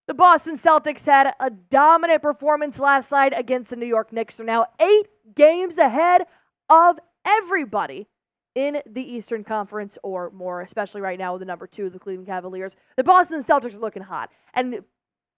The Boston Celtics had a dominant performance last night against the New York Knicks. They're now 8 games ahead of everybody in the Eastern Conference or more, especially right now with the number 2, the Cleveland Cavaliers. The Boston Celtics are looking hot and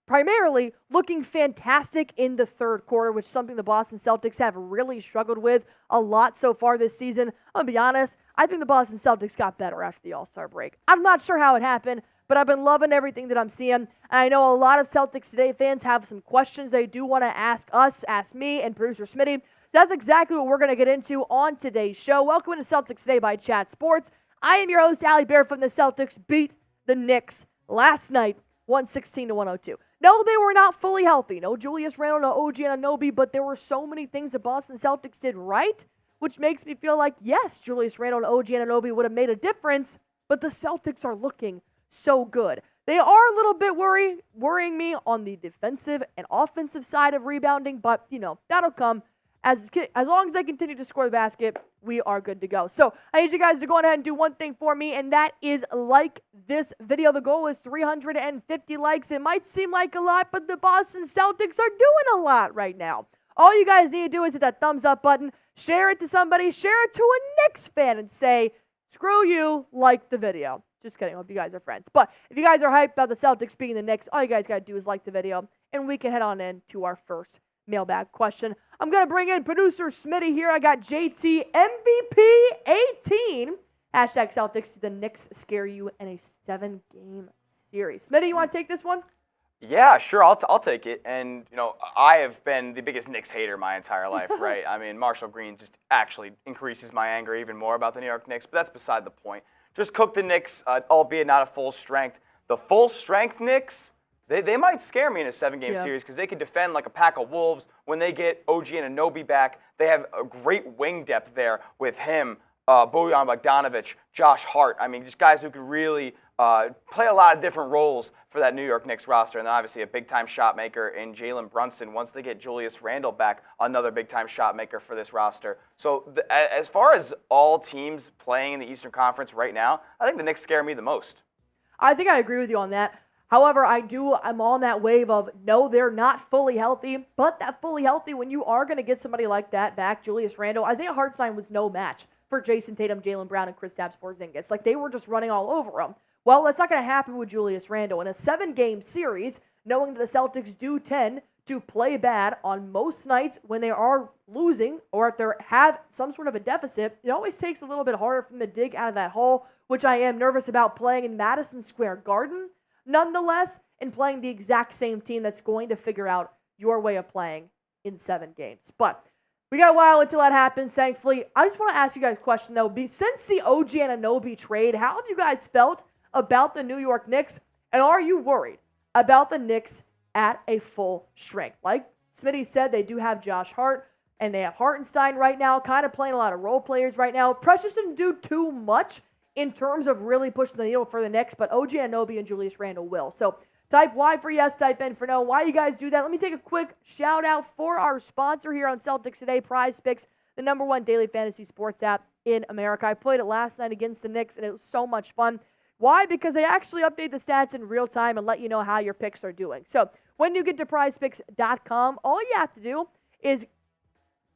primarily looking fantastic in the third quarter, which is something the Boston Celtics have really struggled with a lot so far this season. I'm going to be honest, I think the Boston Celtics got better after the All-Star break. I'm not sure how it happened, but I've been loving everything that I'm seeing. And I know a lot of Celtics Today fans have some questions they do want to ask us, ask me, and producer Smitty. That's exactly what we're going to get into on today's show. Welcome to Celtics Today by Chat Sports. I am your host, Allie Barefoot, and the Celtics beat the Knicks last night, 116-102. No, they were not fully healthy. No Julius Randle, no OG Anunoby, but there were so many things the Boston Celtics did right, which makes me feel like, yes, Julius Randle and OG Anunoby would have made a difference, but the Celtics are looking so good. They are a little bit worrying me on the defensive and offensive side of rebounding, but, that'll come. As long as they continue to score the basket, we are good to go. So I need you guys to go ahead and do one thing for me, and that is like this video. The goal is 350 likes. It might seem like a lot, but the Boston Celtics are doing a lot right now. All you guys need to do is hit that thumbs up button, share it to somebody, share it to a Knicks fan, and say, screw you, like the video. Just kidding. I hope you guys are friends. But if you guys are hyped about the Celtics being the Knicks, all you guys got to do is like the video, and we can head on in to our first mailbag question. I'm going to bring in producer Smitty here. I got JT MVP 18. Hashtag Celtics. Do the Knicks scare you in a 7-game series? Smitty, you want to take this one? Yeah, sure. I'll take it. And, I have been the biggest Knicks hater my entire life, right? I mean, Marshall Green just actually increases my anger even more about the New York Knicks, but that's beside the point. Just cook the Knicks, albeit not at full strength. The full strength Knicks, they might scare me in a 7-game series because they can defend like a pack of wolves. When they get OG and Anunoby back, they have a great wing depth there with him, Bojan Bogdanovic, Josh Hart. I mean, just guys who can really play a lot of different roles for that New York Knicks roster. And then obviously a big-time shot maker in Jaylen Brown. Once they get Julius Randle back, another big-time shot maker for this roster. So as far as all teams playing in the Eastern Conference right now, I think the Knicks scare me the most. I think I agree with you on that. However, I'm on that wave of, no, they're not fully healthy, but that fully healthy, when you are going to get somebody like that back, Julius Randle, Isaiah Hartenstein was no match for Jayson Tatum, Jaylen Brown, and Kristaps Porzingis. Like, they were just running all over him. Well, that's not going to happen with Julius Randle. In a 7-game series, knowing that the Celtics do tend to play bad on most nights when they are losing or if they have some sort of a deficit, it always takes a little bit harder for them to dig out of that hole, which I am nervous about playing in Madison Square Garden. Nonetheless, in playing the exact same team that's going to figure out your way of playing in 7 games. But we got a while until that happens, thankfully. I just want to ask you guys a question, though. Since the OG Anunoby trade, how have you guys felt about the New York Knicks? And are you worried about the Knicks at a full strength? Like Smitty said, they do have Josh Hart, and they have Hartenstein right now, kind of playing a lot of role players right now. Precious didn't do too much in terms of really pushing the needle for the Knicks, but OG Anunoby and Julius Randle will. So type Y for yes, type N for no. Why you guys do that? Let me take a quick shout out for our sponsor here on Celtics Today, Priz Picks, the #1 daily fantasy sports app in America. I played it last night against the Knicks, and it was so much fun. Why? Because they actually update the stats in real time and let you know how your picks are doing. So when you get to prizepicks.com, all you have to do is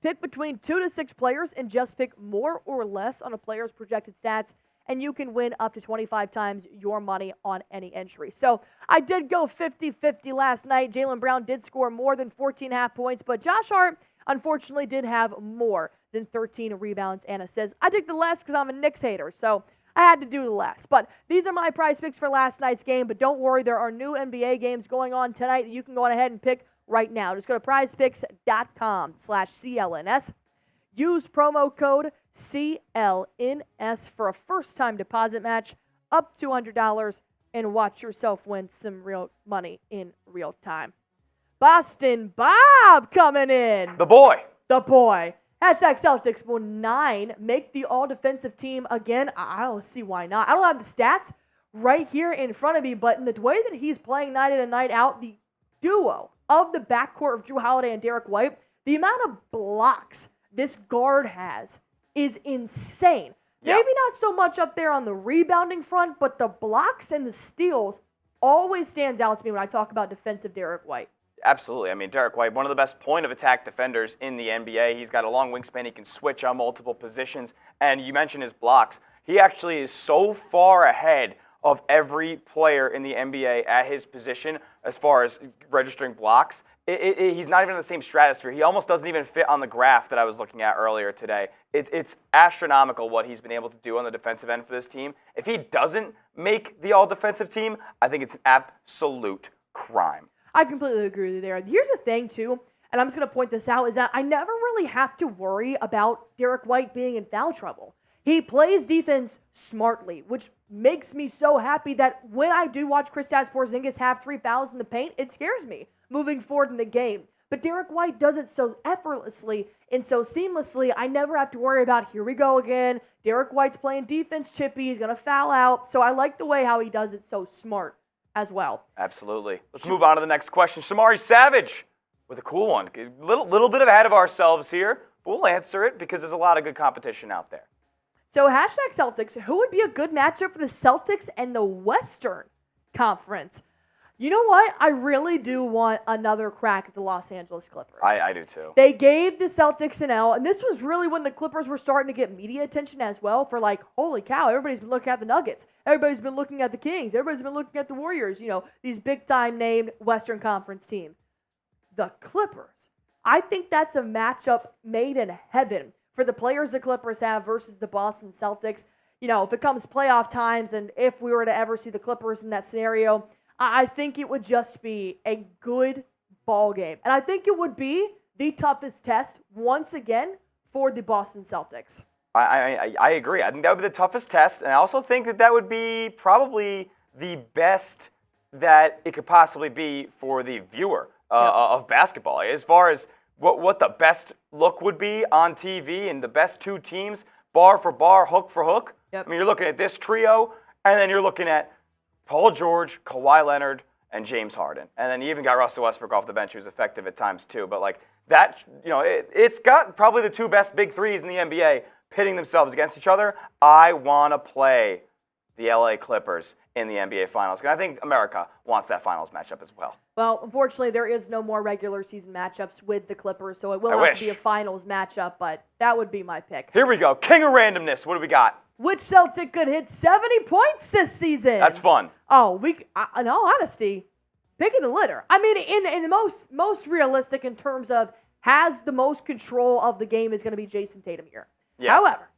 pick between 2 to 6 players and just pick more or less on a player's projected stats, and you can win up to 25 times your money on any entry. So I did go 50-50 last night. Jaylen Brown did score more than 14.5 points, but Josh Hart, unfortunately, did have more than 13 rebounds and assists. I took the less because I'm a Knicks hater, so I had to do the less. But these are my prize picks for last night's game, but don't worry, there are new NBA games going on tonight that you can go on ahead and pick right now. Just go to prizepicks.com/CLNS. Use promo code CLNS for a first-time deposit match up to $100 and watch yourself win some real money in real time. Boston Bob coming in. The boy. Hashtag Celtics will 9 make the all-defensive team again. I don't see why not. I don't have the stats right here in front of me, but in the way that he's playing night in and night out, the duo of the backcourt of Jrue Holiday and Derrick White, the amount of blocks this guard has is insane. Yeah. Maybe not so much up there on the rebounding front, but the blocks and the steals always stands out to me when I talk about defensive Derrick White. Absolutely. I mean, Derrick White, one of the best point-of-attack defenders in the NBA. He's got a long wingspan. He can switch on multiple positions. And you mentioned his blocks. He actually is so far ahead of every player in the NBA at his position as far as registering blocks. He's not even in the same stratosphere. He almost doesn't even fit on the graph that I was looking at earlier today. It's astronomical what he's been able to do on the defensive end for this team. If he doesn't make the all-defensive team, I think it's an absolute crime. I completely agree with you there. Here's the thing, too, and I'm just going to point this out, is that I never really have to worry about Derrick White being in foul trouble. He plays defense smartly, which makes me so happy that when I do watch Kristaps Porzingis have 3 fouls in the paint, it scares me moving forward in the game. But Derrick White does it so effortlessly and so seamlessly, I never have to worry about, here we go again. Derrick White's playing defense chippy. He's going to foul out. So I like the way how he does it so smart as well. Absolutely. Let's move on to the next question. Shamari Savage with a cool one. A little bit ahead of ourselves here, but we'll answer it because there's a lot of good competition out there. So hashtag Celtics, who would be a good matchup for the Celtics and the Western Conference? You know what? I really do want another crack at the Los Angeles Clippers. I do too. They gave the Celtics an L, and this was really when the Clippers were starting to get media attention as well for like, holy cow, everybody's been looking at the Nuggets. Everybody's been looking at the Kings. Everybody's been looking at the Warriors, these big-time named Western Conference teams. The Clippers. I think that's a matchup made in heaven for the players the Clippers have versus the Boston Celtics. If it comes playoff times and if we were to ever see the Clippers in that scenario, I think it would just be a good ball game. And I think it would be the toughest test once again for the Boston Celtics. I agree. I think that would be the toughest test. And I also think that would be probably the best that it could possibly be for the viewer of basketball. As far as what the best look would be on TV and the best two teams, bar for bar, hook for hook. Yep. I mean, you're looking at this trio, and then you're looking at Paul George, Kawhi Leonard, and James Harden. And then you even got Russell Westbrook off the bench, who's effective at times too. But like that, it's got probably the two best big threes in the NBA pitting themselves against each other. I want to play the LA Clippers in the NBA Finals. And I think America wants that Finals matchup as well. Well, unfortunately, there is no more regular season matchups with the Clippers, so it will have to be a Finals matchup, but that would be my pick. Here we go. King of randomness. What do we got? Which Celtic could hit 70 points this season? That's fun. Oh, in all honesty, picking the litter. I mean, in the most realistic in terms of has the most control of the game is going to be Jayson Tatum here. Yeah. However,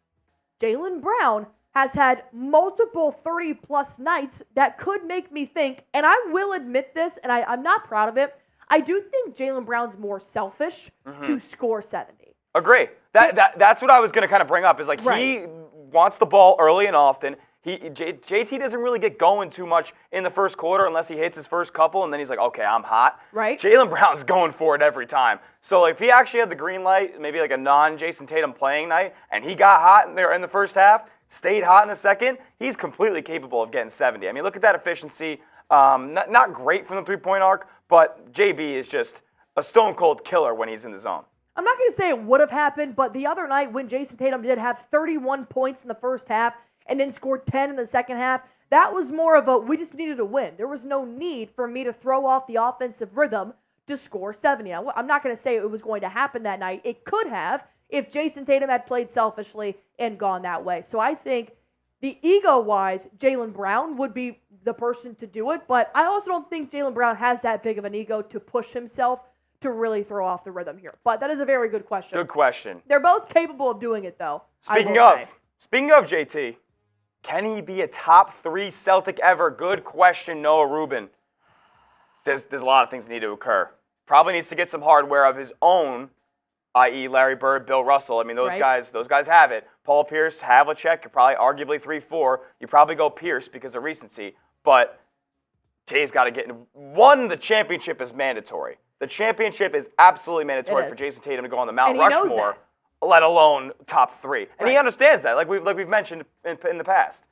Jaylen Brown has had multiple 30-plus nights that could make me think, and I will admit this, and I'm not proud of it, I do think Jaylen Brown's more selfish to score 70. Agree. That's what I was going to kind of bring up is like He wants the ball early and often. JT doesn't really get going too much in the first quarter unless he hits his first couple, and then he's like, okay, I'm hot. Right. Jaylen Brown's going for it every time. So like, if he actually had the green light, maybe like a non-Jayson Tatum playing night, and he got hot in the first half, stayed hot in the second, he's completely capable of getting 70. I mean, look at that efficiency. Not great from the three-point arc, but JB is just a stone-cold killer when he's in the zone. I'm not going to say it would have happened, but the other night when Jayson Tatum did have 31 points in the first half and then scored 10 in the second half, that was more of a, we just needed to win. There was no need for me to throw off the offensive rhythm to score 70. I'm not going to say it was going to happen that night. It could have if Jayson Tatum had played selfishly and gone that way. So I think the ego-wise, Jaylen Brown would be the person to do it, but I also don't think Jaylen Brown has that big of an ego to push himself to really throw off the rhythm here. But that is a very good question. Good question. They're both capable of doing it, though. Speaking of JT, can he be a top 3 Celtic ever? Good question, Noah Rubin. There's a lot of things that need to occur. Probably needs to get some hardware of his own, i.e. Larry Bird, Bill Russell. I mean, those guys have it. Paul Pierce, Havlicek, you're probably arguably 3-4. You probably go Pierce because of recency. But Jay's got to get in. One, the championship is mandatory. The championship is absolutely mandatory for Jayson Tatum to go on the Mount Rushmore, let alone top 3. And he understands that, like we've mentioned in the past.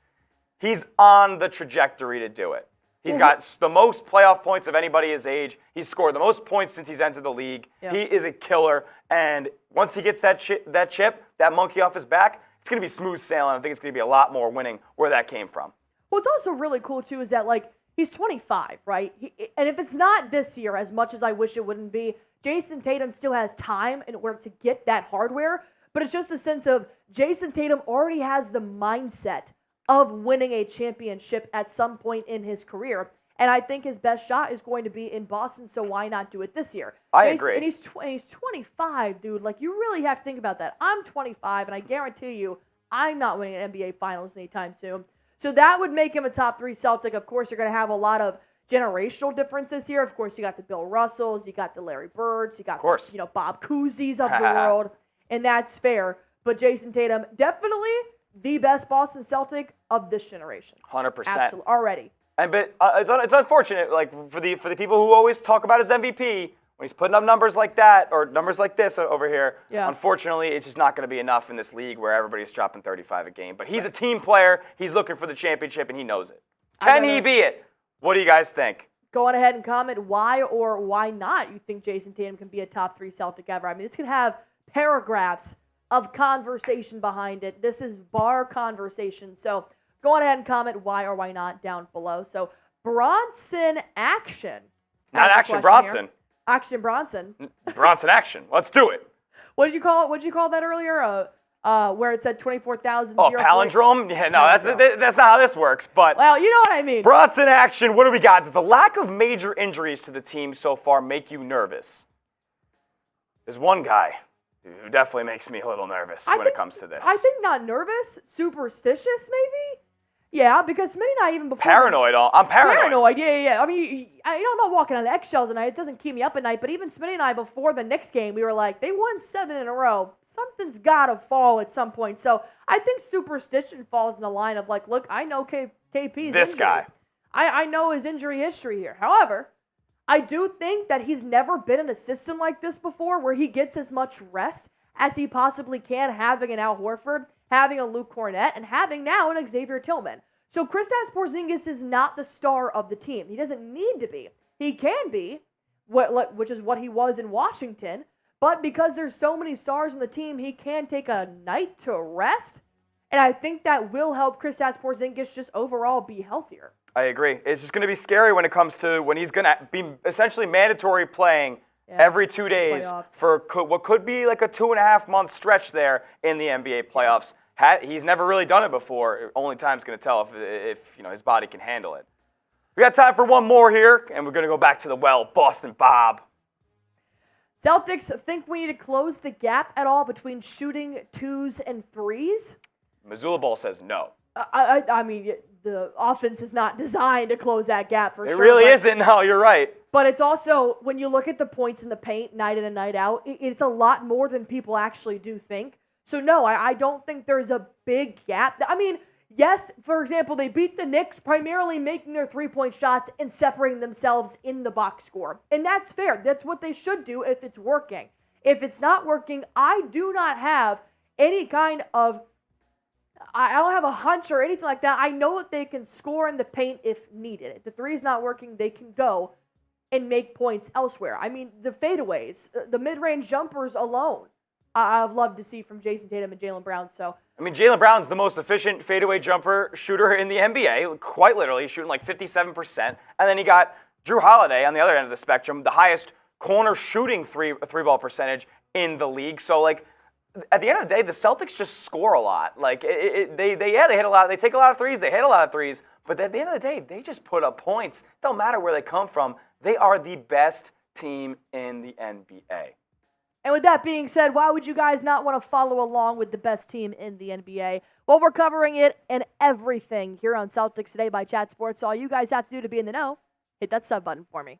He's on the trajectory to do it. He's got the most playoff points of anybody his age. He's scored the most points since he's entered the league. Yep. He is a killer. And once he gets that chip, that monkey off his back, it's going to be smooth sailing. I think it's going to be a lot more winning where that came from. What's also really cool, too, is that, like, he's 25, right? And if it's not this year, as much as I wish it wouldn't be, Jayson Tatum still has time in order to get that hardware. But it's just a sense of Jayson Tatum already has the mindset of winning a championship at some point in his career. And I think his best shot is going to be in Boston, so why not do it this year? I agree. And he's 25, dude. Like, you really have to think about that. I'm 25, and I guarantee you I'm not winning an NBA Finals anytime soon. So that would make him a top 3 Celtic. Of course, you're going to have a lot of generational differences here. Of course, you got the Bill Russells, you got the Larry Birds, you got the, Bob Cousy's of the world, and that's fair. But Jayson Tatum, definitely the best Boston Celtic of this generation. 100%. Absolutely, already. But it's unfortunate, like for the people who always talk about his MVP, when he's putting up numbers like that or numbers like this over here. Yeah. Unfortunately, it's just not going to be enough in this league where everybody's dropping 35 a game. But he's a team player. He's looking for the championship, and he knows it. Can he be it? What do you guys think? Go on ahead and comment why or why not you think Jayson Tatum can be a top 3 Celtic ever. I mean, this could have paragraphs of conversation behind it. This is bar conversation. So go on ahead and comment why or why not down below. So Bronson Action. Not Action Bronson. Here. Action Bronson. Bronson Action. Let's do it. What did you call it? What did you call that earlier? Where it said 24,000. Oh, palindrome? Yeah, no, that's not how this works. But well, you know what I mean. Bronson Action. What do we got? Does the lack of major injuries to the team so far make you nervous? There's one guy who definitely makes me a little nervous when it comes to this. I think not nervous, superstitious maybe. Yeah, because Smitty and I even before... Paranoid. I'm paranoid. Paranoid, yeah. I mean, I'm not walking on eggshells at night. It doesn't keep me up at night. But even Smitty and I, before the Knicks game, we were like, they won 7 in a row. Something's got to fall at some point. So I think superstition falls in the line of like, look, I know KP's this injury. guy. I know his injury history here. However, I do think that he's never been in a system like this before where he gets as much rest as he possibly can, having an Al Horford, having a Luke Cornett, and having now an Xavier Tillman. So Kristaps Porzingis is not the star of the team. He doesn't need to be. He can be, which is what he was in Washington. But because there's so many stars on the team, he can take a night to rest. And I think that will help Kristaps Porzingis just overall be healthier. I agree. It's just going to be scary when it comes to when he's going to be essentially mandatory playing every 2 days for what could be like a 2.5-month stretch there in the NBA playoffs. He's never really done it before. Only time's going to tell if his body can handle it. We got time for one more here, and we're going to go back to the Boston Bob. Celtics think we need to close the gap at all between shooting 2s and 3s? Missoula Ball says no. I mean, the offense is not designed to close that gap for sure. It really isn't. No, you're right. But it's also, when you look at the points in the paint night in and night out, it's a lot more than people actually do think. So, no, I don't think there's a big gap. I mean, yes, for example, they beat the Knicks primarily making their 3-point shots and separating themselves in the box score. And that's fair. That's what they should do if it's working. If it's not working, I do not have any kind of, I don't have a hunch or anything like that. I know that they can score in the paint if needed. If the 3's not working, they can go and make points elsewhere. I mean, the fadeaways, the mid-range jumpers alone, I've loved to see from Jayson Tatum and Jaylen Brown. So I mean, Jaylen Brown's the most efficient fadeaway jumper shooter in the NBA, quite literally, shooting like 57%. And then you got Jrue Holiday on the other end of the spectrum, the highest corner shooting three-ball percentage in the league. So, like, at the end of the day, the Celtics just score a lot. Like, they hit a lot. They take a lot of threes. They hit a lot of threes. But at the end of the day, they just put up points. Don't matter where they come from. They are the best team in the NBA. And with that being said, why would you guys not want to follow along with the best team in the NBA? Well, we're covering it and everything here on Celtics Today by Chat Sports. So all you guys have to do to be in the know, hit that sub button for me.